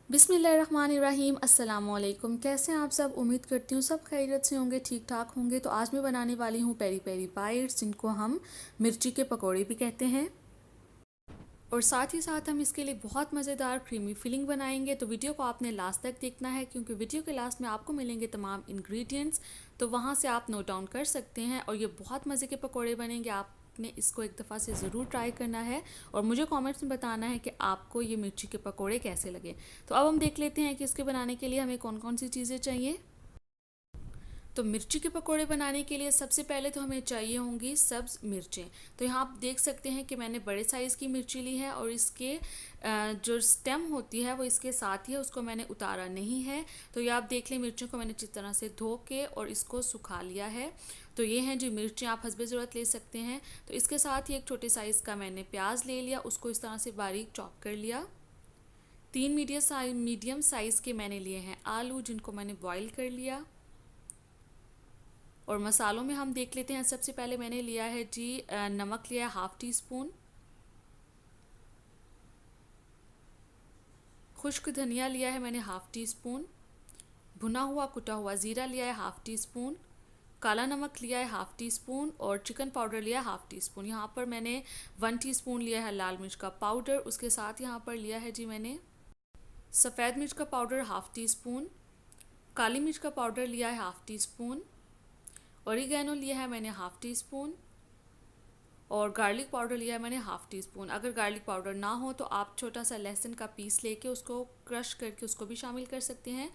बिस्मिल्लाहिर्रहमानिर्रहीम। अस्सलामुअलैकुम। कैसे हैं आप सब? उम्मीद करती हूँ सब खैरियत से होंगे, ठीक ठाक होंगे। तो आज मैं बनाने वाली हूँ पेरी पेरी बाइट्स, जिनको हम मिर्ची के पकोड़े भी कहते हैं। और साथ ही साथ हम इसके लिए बहुत मज़ेदार क्रीमी फिलिंग बनाएंगे। तो वीडियो को आपने लास्ट तक देखना है, क्योंकि वीडियो के लास्ट में आपको मिलेंगे तमाम इंग्रेडिएंट्स, तो वहाँ से आप नोट डाउन कर सकते हैं। और ये बहुत मज़े के पकोड़े बनेंगे। आपने इसको एक दफ़ा से ज़रूर ट्राई करना है और मुझे कमेंट्स में बताना है कि आपको ये मिर्ची के पकोड़े कैसे लगे। तो अब हम देख लेते हैं कि इसके बनाने के लिए हमें कौन कौन सी चीज़ें चाहिए। तो मिर्ची के पकोड़े बनाने के लिए सबसे पहले तो हमें चाहिए होंगी सब्ज़ मिर्चें। तो यहाँ आप देख सकते हैं कि मैंने बड़े साइज़ की मिर्ची ली है और इसके जो स्टेम होती है वो इसके साथ ही है, उसको मैंने उतारा नहीं है। तो ये आप देख लें, मिर्चों को मैंने अच्छी तरह से धो के और इसको सुखा लिया है। तो ये हैं जी मिर्चें, आप हस्बे ज़रूरत ले सकते हैं। तो इसके साथ ही एक छोटे साइज़ का मैंने प्याज ले लिया, उसको इस तरह से बारीक चॉप कर लिया। 3 मीडियम साइज़ के मैंने लिए हैं आलू, जिनको मैंने बॉईल कर लिया। और मसालों में हम देख लेते हैं। सबसे पहले मैंने लिया है जी नमक लिया है हाफ़ टी स्पून, खुश्क धनिया लिया है मैंने हाफ़ टी स्पून, भुना हुआ कुटा हुआ ज़ीरा लिया है हाफ़ टी स्पून, काला नमक लिया है हाफ़ टी स्पून और चिकन पाउडर लिया है हाफ़ टी स्पून। यहाँ पर मैंने 1 टीस्पून लिया है लाल मिर्च का पाउडर। उसके साथ यहाँ पर लिया है जी मैंने सफ़ेद मिर्च का पाउडर हाफ़ टी स्पून, काली मिर्च का पाउडर लिया है हाफ़ टी स्पून, ऑरिगेनो लिया है मैंने हाफ़ टी स्पून और गार्लिक पाउडर लिया है मैंने हाफ़ टी स्पून। अगर गार्लिक पाउडर ना हो तो आप छोटा सा लहसुन का पीस लेके उसको क्रश करके उसको भी शामिल कर सकते हैं।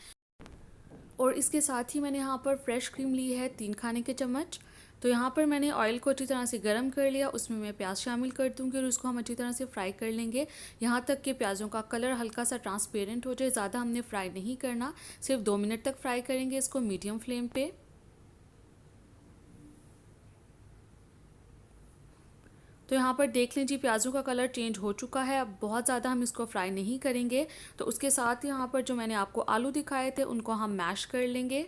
और इसके साथ ही मैंने यहाँ पर फ्रेश क्रीम ली है 3 खाने के चम्मच। तो यहाँ पर मैंने ऑयल को अच्छी तरह से गर्म कर लिया, उसमें मैं प्याज शामिल कर दूँगी और उसको हम अच्छी तरह से फ्राई कर लेंगे, यहाँ तक कि प्याज़ों का कलर हल्का सा ट्रांसपेरेंट हो जाए। ज़्यादा हमने फ्राई नहीं करना, सिर्फ 2 मिनट तक फ्राई करेंगे इसको मीडियम फ्लेम पे। तो यहाँ पर देख लें जी, प्याज़ों का कलर चेंज हो चुका है। अब बहुत ज़्यादा हम इसको फ्राई नहीं करेंगे। तो उसके साथ यहाँ पर जो मैंने आपको आलू दिखाए थे उनको हम मैश कर लेंगे।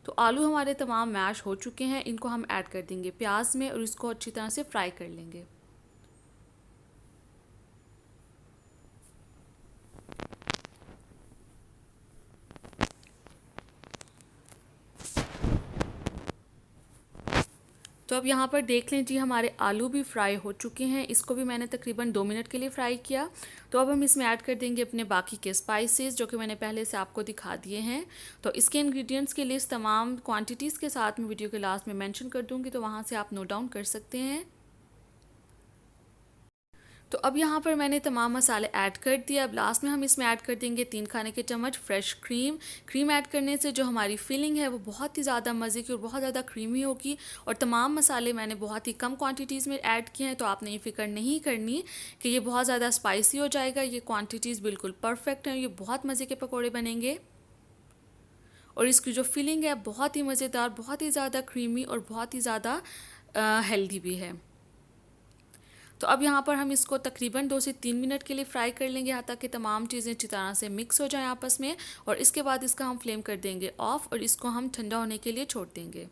तो आलू हमारे तमाम मैश हो चुके हैं, इनको हम ऐड कर देंगे प्याज में और इसको अच्छी तरह से फ्राई कर लेंगे। तो अब यहाँ पर देख लें जी, हमारे आलू भी फ्राई हो चुके हैं। इसको भी मैंने तकरीबन 2 मिनट के लिए फ्राई किया। तो अब हम इसमें ऐड कर देंगे अपने बाकी के स्पाइसेस, जो कि मैंने पहले से आपको दिखा दिए हैं। तो इसके इंग्रेडिएंट्स की लिस्ट तमाम क्वांटिटीज़ के साथ मैं वीडियो के लास्ट में मेंशन कर दूँगी, तो वहाँ से आप नोट डाउन कर सकते हैं। तो अब यहाँ पर मैंने तमाम मसाले ऐड कर दिए। अब लास्ट में हम इसमें ऐड कर देंगे 3 खाने के चम्मच फ्रेश क्रीम। क्रीम ऐड करने से जो हमारी फीलिंग है वो बहुत ही ज़्यादा मज़े की और बहुत ज़्यादा क्रीमी होगी। और तमाम मसाले मैंने बहुत ही कम क्वांटिटीज़ में ऐड किए हैं, तो आपने ये फ़िक्र नहीं करनी कि ये बहुत ज़्यादा स्पाइसी हो जाएगा। ये क्वान्टिटीज़ बिल्कुल परफेक्ट हैं, ये बहुत मज़े के पकौड़े बनेंगे। और इसकी जो फीलिंग है बहुत ही मज़ेदार, बहुत ही ज़्यादा क्रीमी और बहुत ही ज़्यादा हेल्दी भी है। तो अब यहाँ पर हम इसको तकरीबन 2 से 3 मिनट के लिए फ्राई कर लेंगे, यहाँ तक कि तमाम चीज़ें अच्छी तरह से मिक्स हो जाएं आपस में। और इसके बाद इसका हम फ्लेम कर देंगे ऑफ़ और इसको हम ठंडा होने के लिए छोड़ देंगे।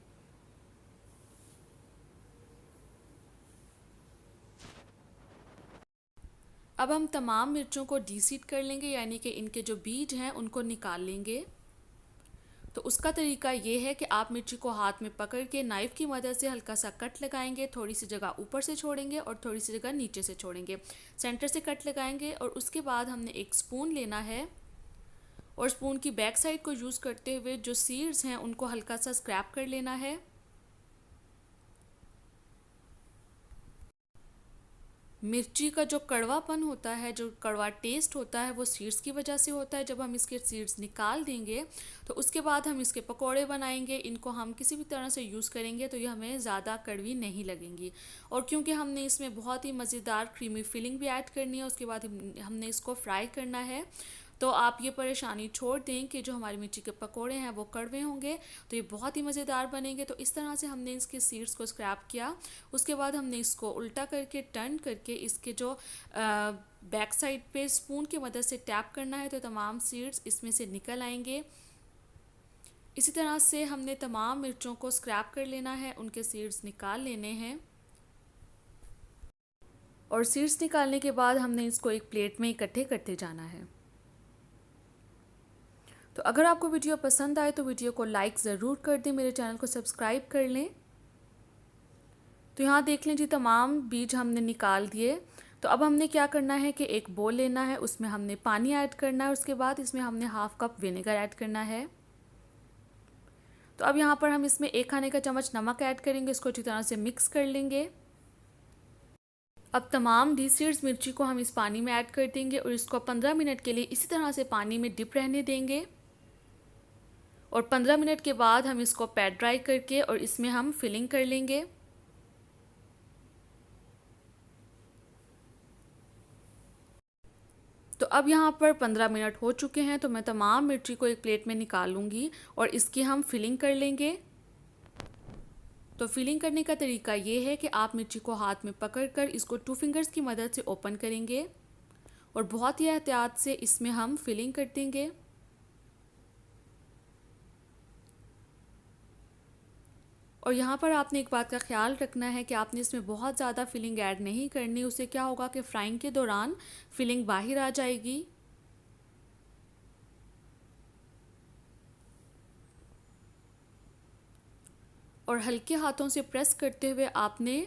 अब हम तमाम मिर्चों को डीसीड कर लेंगे, यानी कि इनके जो बीज हैं उनको निकाल लेंगे। तो उसका तरीका ये है कि आप मिर्ची को हाथ में पकड़ के नाइफ़ की मदद से हल्का सा कट लगाएंगे, थोड़ी सी जगह ऊपर से छोड़ेंगे और थोड़ी सी जगह नीचे से छोड़ेंगे, सेंटर से कट लगाएंगे। और उसके बाद हमने एक स्पून लेना है और स्पून की बैक साइड को यूज़ करते हुए जो सीड्स हैं उनको हल्का सा स्क्रैप कर लेना है। मिर्ची का जो कड़वापन होता है, जो कड़वा टेस्ट होता है, वो सीड्स की वजह से होता है। जब हम इसके सीड्स निकाल देंगे तो उसके बाद हम इसके पकोड़े बनाएंगे। इनको हम किसी भी तरह से यूज़ करेंगे तो ये हमें ज़्यादा कड़वी नहीं लगेंगी। और क्योंकि हमने इसमें बहुत ही मज़ेदार क्रीमी फिलिंग भी ऐड करनी है, उसके बाद हमने इसको फ्राई करना है, तो आप ये परेशानी छोड़ दें कि जो हमारी मिर्ची के पकोड़े हैं वो कड़वे होंगे, तो ये बहुत ही मज़ेदार बनेंगे। तो इस तरह से हमने इसके सीड्स को स्क्रैप किया। उसके बाद हमने इसको उल्टा करके टर्न करके इसके जो बैक साइड पे स्पून की मदद से टैप करना है, तो तमाम सीड्स इसमें से निकल आएंगे। इसी तरह से हमने तमाम मिर्चों को स्क्रैप कर लेना है, उनके सीड्स निकाल लेने हैं। और सीड्स निकालने के बाद हमने इसको एक प्लेट में इकट्ठे करते जाना है। तो अगर आपको वीडियो पसंद आए तो वीडियो को लाइक ज़रूर कर दें, मेरे चैनल को सब्सक्राइब कर लें। तो यहाँ देख लें जी, तमाम बीज हमने निकाल दिए। तो अब हमने क्या करना है कि एक बोल लेना है, उसमें हमने पानी ऐड करना है, उसके बाद इसमें हमने हाफ़ कप विनेगर ऐड करना है। तो अब यहाँ पर हम इसमें 1 खाने का चम्मच नमक ऐड करेंगे, इसको अच्छी तरह से मिक्स कर लेंगे। अब तमाम सीड्स मिर्ची को हम इस पानी में ऐड कर देंगे और इसको 15 मिनट के लिए इसी तरह से पानी में डिप रहने देंगे। और 15 मिनट के बाद हम इसको पैट ड्राई करके और इसमें हम फिलिंग कर लेंगे। तो अब यहाँ पर 15 मिनट हो चुके हैं, तो मैं तमाम मिर्ची को एक प्लेट में निकालूंगी और इसकी हम फिलिंग कर लेंगे। तो फिलिंग करने का तरीका ये है कि आप मिर्ची को हाथ में पकड़कर इसको 2 फिंगर्स की मदद से ओपन करेंगे और बहुत ही एहतियात से इसमें हम फिलिंग कर देंगे। और यहाँ पर आपने एक बात का ख्याल रखना है कि आपने इसमें बहुत ज़्यादा फिलिंग ऐड नहीं करनी, उससे क्या होगा कि फ्राइंग के दौरान फिलिंग बाहर आ जाएगी। और हल्के हाथों से प्रेस करते हुए आपने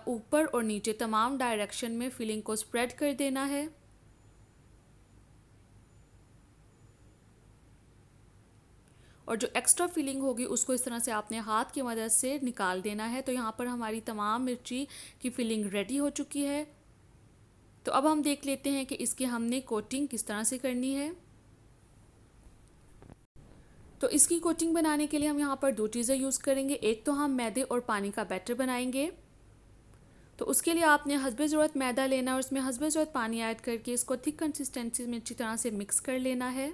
ऊपर और नीचे तमाम डायरेक्शन में फिलिंग को स्प्रेड कर देना है। और जो एक्स्ट्रा फिलिंग होगी उसको इस तरह से आपने हाथ की मदद से निकाल देना है। तो यहाँ पर हमारी तमाम मिर्ची की फिलिंग रेडी हो चुकी है। तो अब हम देख लेते हैं कि इसकी हमने कोटिंग किस तरह से करनी है। तो इसकी कोटिंग बनाने के लिए हम यहाँ पर 2 चीज़ें यूज़ करेंगे। एक तो हम मैदे और पानी का बैटर बनाएंगे। तो उसके लिए आपने हस्बे ज़रूरत मैदा लेना और उसमें हस्बे ज़रूरत पानी ऐड करके इसको थिक कंसिस्टेंसी में अच्छी तरह से मिक्स कर लेना है।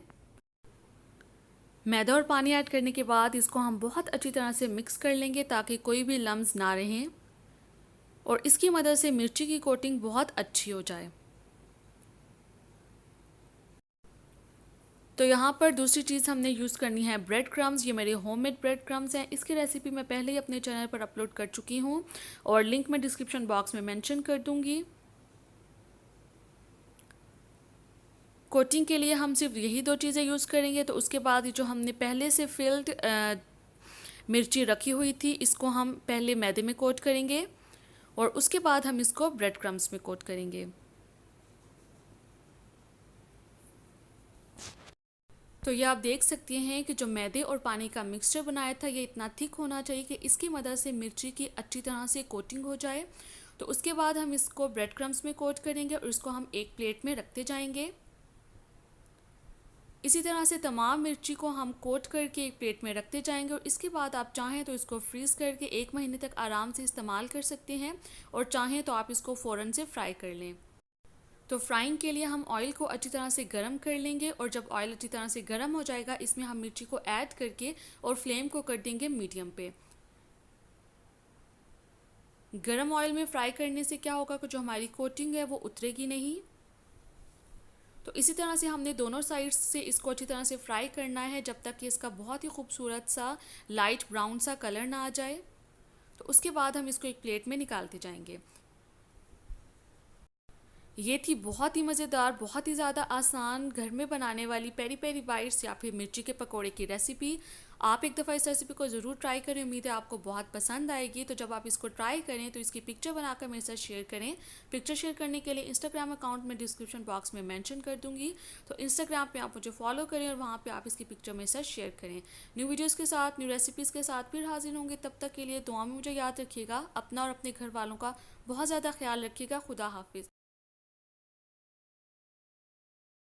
मैदा और पानी ऐड करने के बाद इसको हम बहुत अच्छी तरह से मिक्स कर लेंगे ताकि कोई भी लम्स ना रहें और इसकी मदद से मिर्ची की कोटिंग बहुत अच्छी हो जाए। तो यहाँ पर दूसरी चीज़ हमने यूज़ करनी है ब्रेड क्रम्स। ये मेरे होममेड ब्रेड क्रम्स हैं। इसकी रेसिपी मैं पहले ही अपने चैनल पर अपलोड कर चुकी हूँ और लिंक मैं डिस्क्रिप्शन बॉक्स में मेंशन कर दूँगी। कोटिंग के लिए हम सिर्फ यही 2 चीज़ें यूज़ करेंगे। तो उसके बाद जो हमने पहले से फिल्ड मिर्ची रखी हुई थी इसको हम पहले मैदे में कोट करेंगे और उसके बाद हम इसको ब्रेड क्रम्स में कोट करेंगे। तो ये आप देख सकते हैं कि जो मैदे और पानी का मिक्सचर बनाया था ये इतना थिक होना चाहिए कि इसकी मदद से मिर्ची की अच्छी तरह से कोटिंग हो जाए। तो उसके बाद हम इसको ब्रेड क्रम्स में कोट करेंगे और इसको हम एक प्लेट में रखते जाएंगे। इसी तरह से तमाम मिर्ची को हम कोट करके एक प्लेट में रखते जाएंगे और इसके बाद आप चाहें तो इसको फ्रीज़ करके 1 महीने तक आराम से इस्तेमाल कर सकते हैं और चाहें तो आप इसको फ़ौरन से फ्राई कर लें। तो फ्राइंग के लिए हम ऑयल को अच्छी तरह से गर्म कर लेंगे और जब ऑयल अच्छी तरह से गर्म हो जाएगा इसमें हम मिर्ची को ऐड करके और फ्लेम को कर देंगे मीडियम पे। गर्म ऑयल में फ्राई करने से क्या होगा कि जो हमारी कोटिंग है वो उतरेगी नहीं। तो इसी तरह से हमने दोनों साइड्स से इसको अच्छी तरह से फ्राई करना है जब तक कि इसका बहुत ही खूबसूरत सा लाइट ब्राउन सा कलर ना आ जाए। तो उसके बाद हम इसको एक प्लेट में निकालते जाएंगे। ये थी बहुत ही मज़ेदार, बहुत ही ज़्यादा आसान घर में बनाने वाली पेरी पेरी बाइट्स या फिर मिर्ची के पकोड़े की रेसिपी। आप एक दफ़ा इस रेसिपी को ज़रूर ट्राई करें, उम्मीद है आपको बहुत पसंद आएगी। तो जब आप इसको ट्राई करें तो इसकी पिक्चर बनाकर मेरे साथ शेयर करें। पिक्चर शेयर करने के लिए इंस्टाग्राम अकाउंट में डिस्क्रिप्शन बॉक्स में मेंशन कर दूँगी। तो इंस्टाग्राम पे आप मुझे फॉलो करें और वहाँ पे आप इसकी पिक्चर मेरे साथ शेयर करें। न्यू वीडियोज़ के साथ, न्यू रेसिपीज़ के साथ फिर हाजिर होंगे। तब तक के लिए दुआ में मुझे याद रखिएगा। अपना और अपने घर वालों का बहुत ज़्यादा ख्याल रखिएगा। खुदा हाफिज़।